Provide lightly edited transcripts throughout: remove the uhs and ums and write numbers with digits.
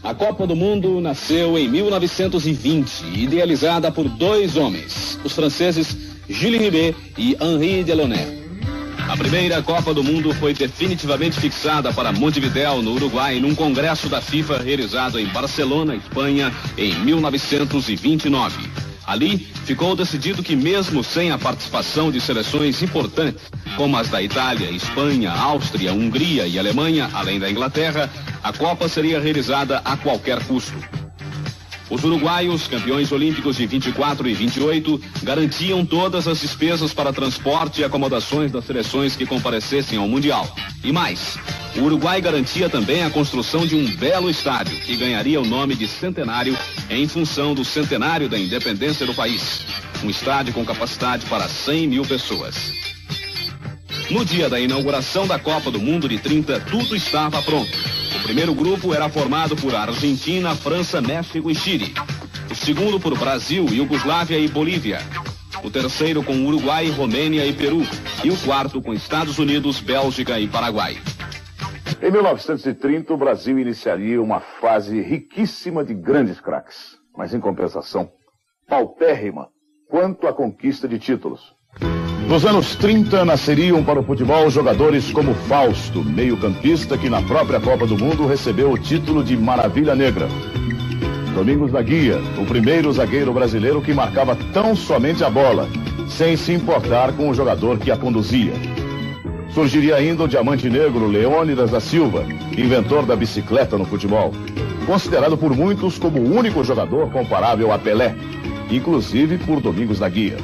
A Copa do Mundo nasceu em 1920, idealizada por dois homens, os franceses Jules Rimet e Henri Delaunay. A primeira Copa do Mundo foi definitivamente fixada para Montevidéu, no Uruguai, num congresso da FIFA realizado em Barcelona, Espanha, em 1929. Ali, ficou decidido que mesmo sem a participação de seleções importantes, como as da Itália, Espanha, Áustria, Hungria e Alemanha, além da Inglaterra, a Copa seria realizada a qualquer custo. Os uruguaios, campeões olímpicos de 24 e 28, garantiam todas as despesas para transporte e acomodações das seleções que comparecessem ao Mundial. E mais, o Uruguai garantia também a construção de um belo estádio, que ganharia o nome de Centenário em função do centenário da independência do país. Um estádio com capacidade para 100 mil pessoas. No dia da inauguração da Copa do Mundo de 30, tudo estava pronto. O primeiro grupo era formado por Argentina, França, México e Chile. O segundo por Brasil, Iugoslávia e Bolívia. O terceiro com Uruguai, Romênia e Peru. E o quarto com Estados Unidos, Bélgica e Paraguai. Em 1930, o Brasil iniciaria uma fase riquíssima de grandes craques, mas em compensação, paupérrima quanto à conquista de títulos. Nos anos 30, nasceriam para o futebol jogadores como Fausto, meio-campista que na própria Copa do Mundo recebeu o título de Maravilha Negra. Domingos da Guia, o primeiro zagueiro brasileiro que marcava tão somente a bola, sem se importar com o jogador que a conduzia. Surgiria ainda o diamante negro Leônidas da Silva, inventor da bicicleta no futebol, considerado por muitos como o único jogador comparável a Pelé, inclusive por Domingos da Guia.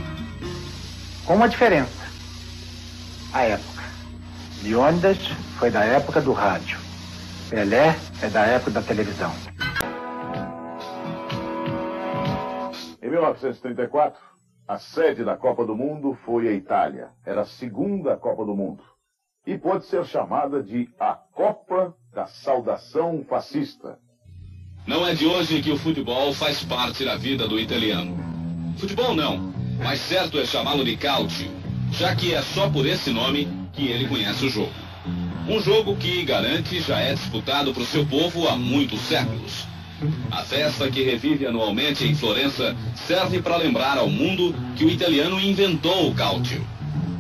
Com uma diferença. A época. Leônidas foi da época do rádio. Pelé é da época da televisão. Em 1934, a sede da Copa do Mundo foi a Itália. Era a segunda Copa do Mundo. E pode ser chamada de a Copa da Saudação Fascista. Não é de hoje que o futebol faz parte da vida do italiano. Futebol não. Mas certo é chamá-lo de Calcio, já que é só por esse nome que ele conhece o jogo. Um jogo que, garante, já é disputado por seu povo há muitos séculos. A festa que revive anualmente em Florença serve para lembrar ao mundo que o italiano inventou o Calcio.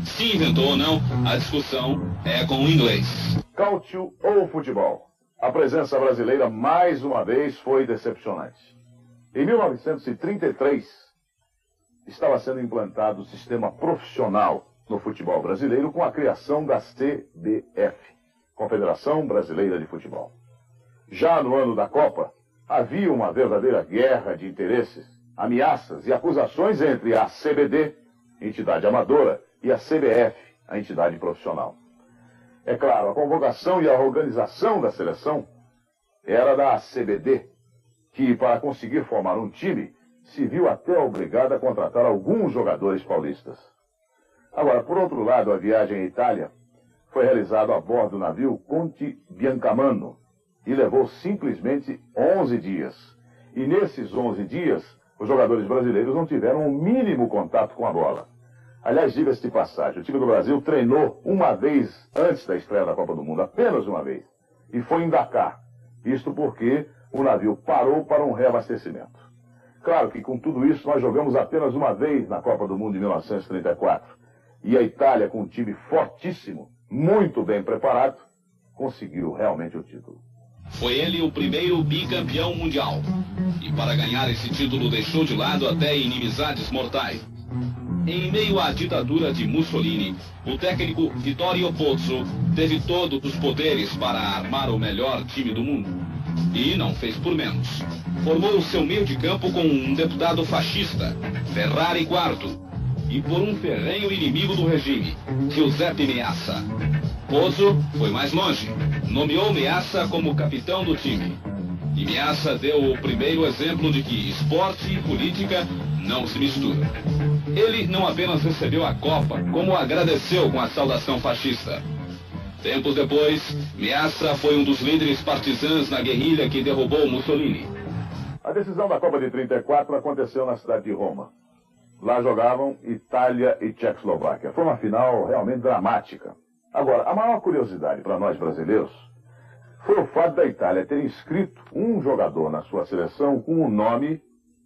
Se inventou ou não, a discussão é com o inglês. Calcio ou futebol? A presença brasileira mais uma vez foi decepcionante. Em 1933... estava sendo implantado o sistema profissional no futebol brasileiro com a criação da CBF, Confederação Brasileira de Futebol. Já no ano da Copa, havia uma verdadeira guerra de interesses, ameaças e acusações entre a CBD, entidade amadora, e a CBF, a entidade profissional. É claro, a convocação e a organização da seleção era da CBD, que, para conseguir formar um time, se viu até obrigada a contratar alguns jogadores paulistas. Agora, por outro lado, a viagem à Itália foi realizada a bordo do navio Conte Biancamano e levou simplesmente 11 dias. E nesses 11 dias, os jogadores brasileiros não tiveram o mínimo contato com a bola. Aliás, diga-se de passagem, o time do Brasil treinou uma vez antes da estreia da Copa do Mundo, apenas uma vez, e foi em Dakar. Isto porque o navio parou para um reabastecimento. Claro que com tudo isso nós jogamos apenas uma vez na Copa do Mundo de 1934. E a Itália, com um time fortíssimo, muito bem preparado, conseguiu realmente o título. Foi ele o primeiro bicampeão mundial. E para ganhar esse título deixou de lado até inimizades mortais. Em meio à ditadura de Mussolini, o técnico Vittorio Pozzo teve todos os poderes para armar o melhor time do mundo. E não fez por menos. Formou o seu meio de campo com um deputado fascista, Ferrari IV, e por um ferrenho inimigo do regime, Giuseppe Meazza. Pozzo foi mais longe, nomeou Meazza como capitão do time. E Meazza deu o primeiro exemplo de que esporte e política não se misturam. Ele não apenas recebeu a Copa, como agradeceu com a saudação fascista. Tempos depois, Meazza foi um dos líderes partisãs na guerrilha que derrubou Mussolini. A decisão da Copa de 34 aconteceu na cidade de Roma. Lá jogavam Itália e Tchecoslováquia. Foi uma final realmente dramática. Agora, a maior curiosidade para nós brasileiros foi o fato da Itália ter inscrito um jogador na sua seleção com o nome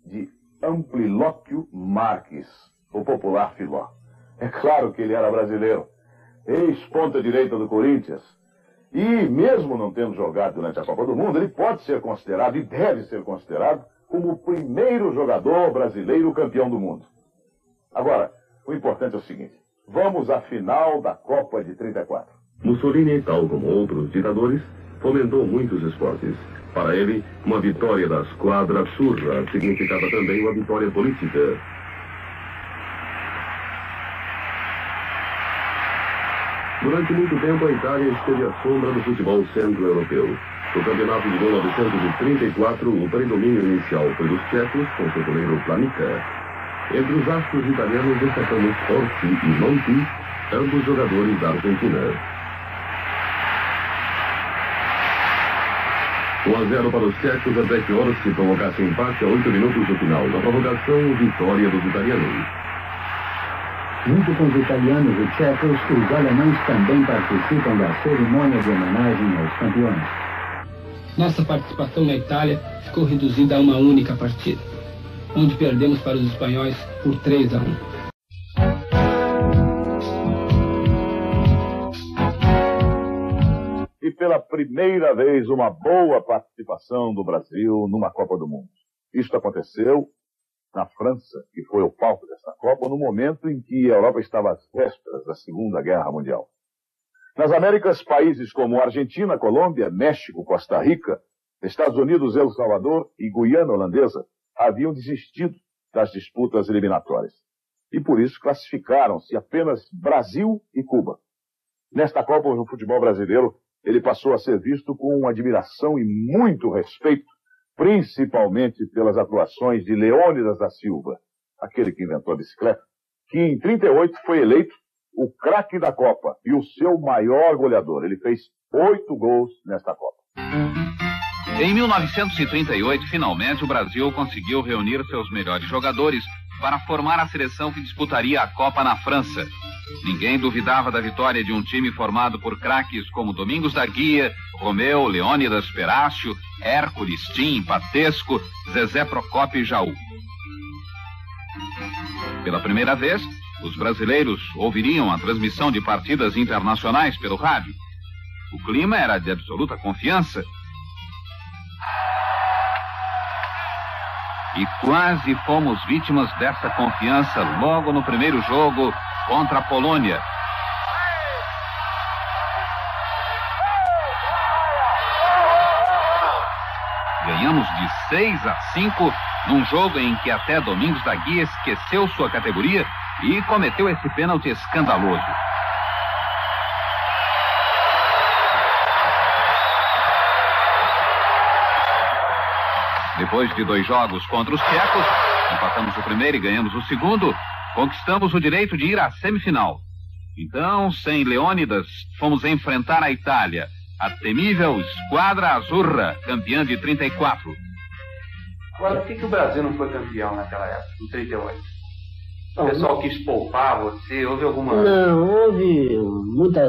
de Amplilóquio Marques, o popular Filó. É claro que ele era brasileiro, ex-ponta direita do Corinthians. E mesmo não tendo jogado durante a Copa do Mundo, ele pode ser considerado e deve ser considerado como o primeiro jogador brasileiro campeão do mundo. Agora, o importante é o seguinte: vamos à final da Copa de 34. Mussolini, tal como outros ditadores, fomentou muitos esportes. Para ele, uma vitória da Squadra Azzurra significava também uma vitória política. Durante muito tempo, a Itália esteve à sombra do futebol centro-europeu. No campeonato de 1934, o predomínio inicial foi dos tchecos, com seu goleiro Planica. Entre os astros italianos destacamos Orsi e Monti, ambos jogadores da Argentina. 1-0 para os tchecos, até que Orsi provocasse empate a 8 minutos do final. Na prorrogação, vitória dos italianos. Junto com os italianos e tchecos, os alemães também participam da cerimônia de homenagem aos campeões. Nossa participação na Itália ficou reduzida a uma única partida, onde perdemos para os espanhóis por 3-1. E pela primeira vez, uma boa participação do Brasil numa Copa do Mundo. Isto aconteceu na França, que foi o palco desta Copa, no momento em que a Europa estava às vésperas da Segunda Guerra Mundial. Nas Américas, países como Argentina, Colômbia, México, Costa Rica, Estados Unidos, El Salvador e Guiana Holandesa haviam desistido das disputas eliminatórias. E por isso classificaram-se apenas Brasil e Cuba. Nesta Copa, o futebol brasileiro, ele passou a ser visto com admiração e muito respeito, principalmente pelas atuações de Leônidas da Silva, aquele que inventou a bicicleta, que em 38 foi eleito o craque da Copa e o seu maior goleador. Ele fez 8 gols nesta Copa. Em 1938, finalmente, o Brasil conseguiu reunir seus melhores jogadores para formar a seleção que disputaria a Copa na França. Ninguém duvidava da vitória de um time formado por craques como Domingos da Guia, Romeu, Leônidas Perácio, Hércules, Tim, Patesco, Zezé Procópio e Jaú. Pela primeira vez, os brasileiros ouviriam a transmissão de partidas internacionais pelo rádio. O clima era de absoluta confiança. E quase fomos vítimas dessa confiança logo no primeiro jogo contra a Polônia. Ganhamos de 6-5 num jogo em que até Domingos da Guia esqueceu sua categoria e cometeu esse pênalti escandaloso. Depois de 2 jogos contra os tchecos, empatamos o primeiro e ganhamos o segundo, conquistamos o direito de ir à semifinal. Então, sem Leônidas, fomos enfrentar a Itália, a temível Squadra Azzurra, campeã de 34. Agora, por que o Brasil não foi campeão naquela época, em 38? O pessoal quis poupar você? Houve alguma... Não, houve muita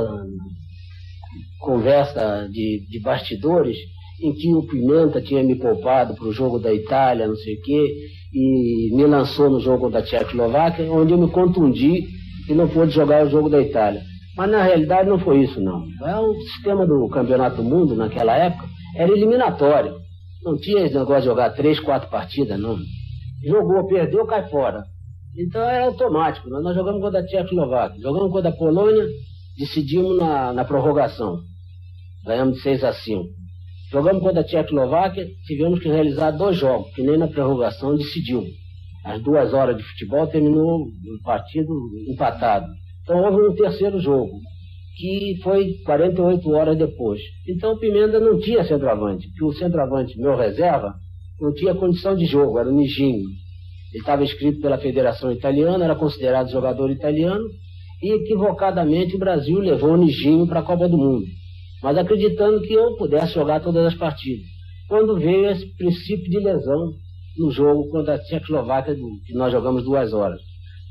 conversa de bastidores em que o Pimenta tinha me poupado para o jogo da Itália, não sei o quê, e me lançou no jogo da Tchecoslováquia, onde eu me contundi e não pude jogar o jogo da Itália. Mas na realidade não foi isso, não. O sistema do Campeonato do Mundo naquela época era eliminatório. Não tinha esse negócio de jogar 3, 4 partidas, não. Jogou, perdeu, cai fora. Então era automático. Nós jogamos contra a Tchecoslováquia, jogamos contra a Polônia, decidimos na prorrogação. Ganhamos de 6-5. Jogamos contra a Tchecoslováquia, tivemos que realizar 2 jogos, que nem na prorrogação decidiu. Às 2 horas de futebol terminou o partido empatado. Então houve um terceiro jogo, que foi 48 horas depois. Então o Pimenta não tinha centroavante, porque o centroavante, meu reserva, não tinha condição de jogo, era o Nijinho. Ele estava inscrito pela Federação Italiana, era considerado jogador italiano, e equivocadamente o Brasil levou o Nijinho para a Copa do Mundo, mas acreditando que eu pudesse jogar todas as partidas. Quando veio esse princípio de lesão no jogo contra a Tchecoslováquia, que nós jogamos 2 horas.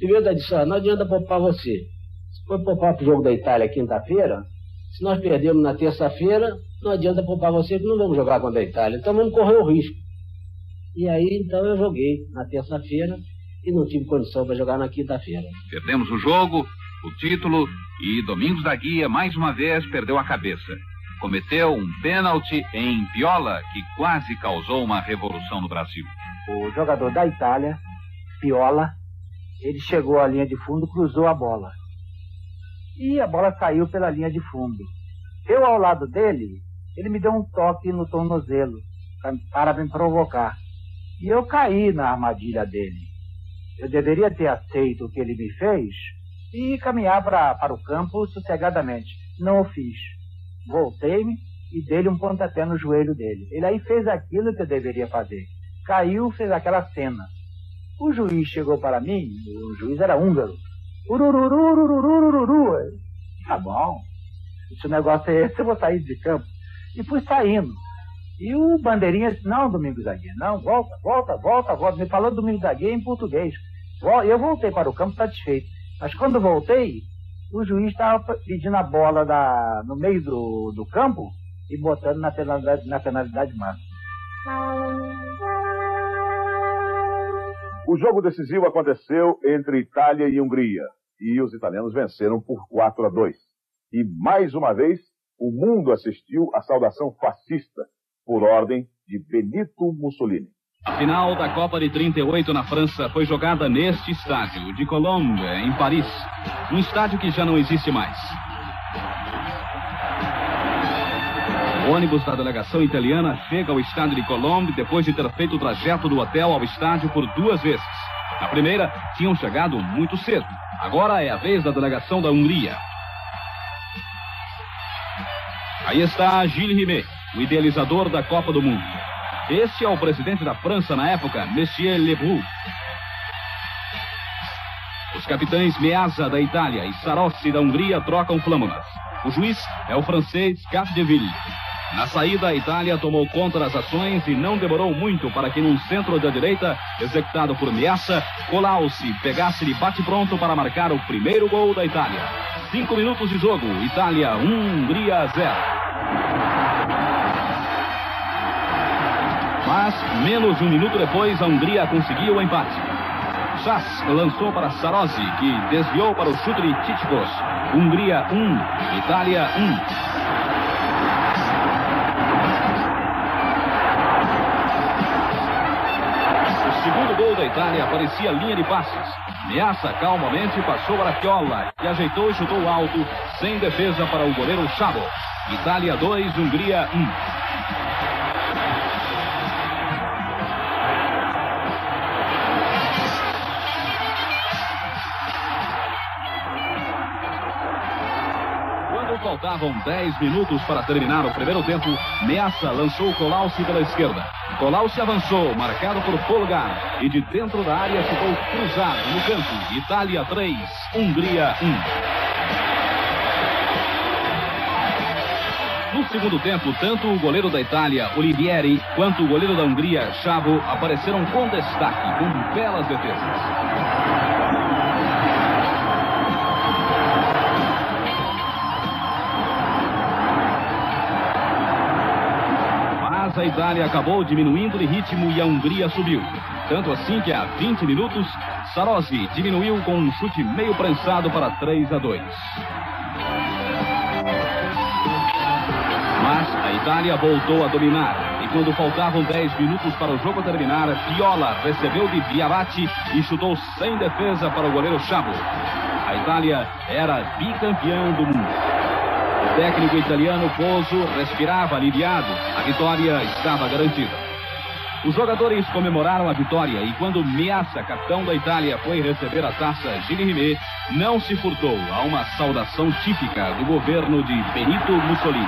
Pimenta disse, não adianta poupar você. Se for poupar para o jogo da Itália quinta-feira, se nós perdermos na terça-feira, não adianta poupar você que não vamos jogar contra a Itália, então vamos correr o risco. E aí, então, eu joguei na terça-feira e não tive condição para jogar na quinta-feira. Perdemos o jogo, o título, e Domingos da Guia, mais uma vez, perdeu a cabeça. Cometeu um pênalti em Piola, que quase causou uma revolução no Brasil. O jogador da Itália, Piola, ele chegou à linha de fundo, cruzou a bola. E a bola saiu pela linha de fundo. Eu, ao lado dele, ele me deu um toque no tornozelo para me provocar. E eu caí na armadilha dele. Eu deveria ter aceito o que ele me fez e caminhar para o campo sossegadamente. Não o fiz. Voltei-me e dei-lhe um pontapé no joelho dele. Ele aí fez aquilo que eu deveria fazer. Caiu, fez aquela cena. O juiz chegou para mim, o juiz era húngaro. Ururururururururu. Tá bom. Se o negócio é esse, eu vou sair de campo. E fui saindo. E o bandeirinha disse, não, Domingos da Guia, não, volta. Me falou Domingos da Guia em português. Eu voltei para o campo satisfeito. Mas quando voltei, o juiz estava pedindo a bola no meio do campo e botando na penalidade máxima. O jogo decisivo aconteceu entre Itália e Hungria. E os italianos venceram por 4-2. E, mais uma vez, o mundo assistiu à saudação fascista por ordem de Benito Mussolini. A final da Copa de 38 na França foi jogada neste estádio de Colombe, em Paris. Um estádio que já não existe mais. O ônibus da delegação italiana chega ao estádio de Colombe depois de ter feito o trajeto do hotel ao estádio por 2 vezes. Na primeira, tinham chegado muito cedo. Agora é a vez da delegação da Hungria. Aí está Gilles Rimet, o idealizador da Copa do Mundo. Este é o presidente da França na época, Monsieur Lebrun. Os capitães Meazza da Itália e Sarossi da Hungria trocam flâmulas. O juiz é o francês Capdeville. Na saída, a Itália tomou conta das ações e não demorou muito para que num centro da direita, executado por Meazza, Colalci pegasse de bate-pronto para marcar o primeiro gol da Itália. 5 minutos de jogo, Itália 1, Hungria 0. Mas, menos de 1 minuto depois, a Hungria conseguiu o empate. Schass lançou para Sarossi, que desviou para o chute de Tchitchkos. Hungria 1, Itália 1. O segundo gol da Itália parecia linha de passes. Meazza calmamente passou para Piola, que ajeitou e chutou alto, sem defesa para o goleiro Chabo. Itália 2, Hungria 1. Faltavam 10 minutos para terminar o primeiro tempo. Meazza lançou Colalci pela esquerda. Colalci avançou, marcado por Polgar, e de dentro da área chutou cruzado no canto. Itália 3, Hungria 1. No segundo tempo, tanto o goleiro da Itália, Olivieri, quanto o goleiro da Hungria, Chabo, apareceram com destaque, com belas defesas. A Itália acabou diminuindo de ritmo e a Hungria subiu. Tanto assim que, a 20 minutos, Sarossi diminuiu com um chute meio prensado para 3-2. Mas a Itália voltou a dominar. E quando faltavam 10 minutos para o jogo terminar, Piola recebeu de Biavati e chutou sem defesa para o goleiro Chabo. A Itália era bicampeã do mundo. O técnico italiano Pozzo respirava aliviado. A vitória estava garantida. Os jogadores comemoraram a vitória e quando Meazza, capitão da Itália, foi receber a taça Gilles Rimet, não se furtou a uma saudação típica do governo de Benito Mussolini.